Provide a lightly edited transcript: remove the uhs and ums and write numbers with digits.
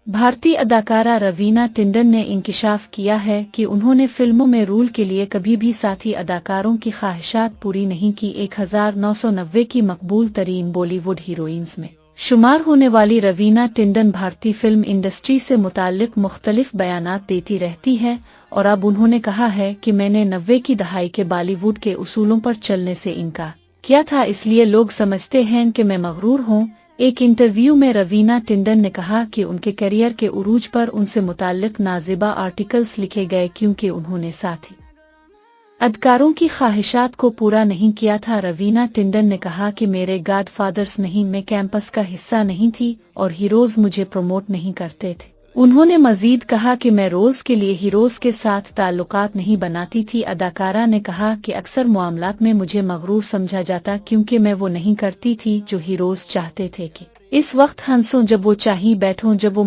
भारतीय अदाकारा रवीना टंडन ने इंकिशाफ किया है कि उन्होंने फिल्मों में रोल के लिए कभी भी साथी अदाकारों की ख्वाहिशात पूरी नहीं की। 1990 की मकबूल तरीन बॉलीवुड हीरोइंस में शुमार होने वाली रवीना टंडन भारतीय फिल्म इंडस्ट्री से मुताल्लिक मुख्तलिफ बयानात देती रहती है और अब उन्होंने कहा है कि मैंने 90 की दहाई के बॉलीवुड के उसूलों पर चलने से इनकार किया था, इसलिए लोग समझते हैं कि मैं मगरूर हूँ। एक इंटरव्यू में रवीना टंडन ने कहा कि उनके करियर के उरूज पर उनसे मुताल्लिक नाज़िबा आर्टिकल्स लिखे गए क्योंकि उन्होंने साथी अदाकारों की ख्वाहिशात को पूरा नहीं किया था। रवीना टंडन ने कहा कि मेरे गॉडफादर्स नहीं, मैं कैंपस का हिस्सा नहीं थी और हीरोज मुझे प्रमोट नहीं करते थे। उन्होंने मजीद कहा कि मैं रोल्स के लिए हीरोज के साथ ताल्लुकात नहीं बनाती थी। अदाकारा ने कहा कि अक्सर मामलात में मुझे मगरूर समझा जाता क्योंकि मैं वो नहीं करती थी जो हीरोज चाहते थे कि इस वक्त हंसों जब वो चाहिए बैठूं, जब वो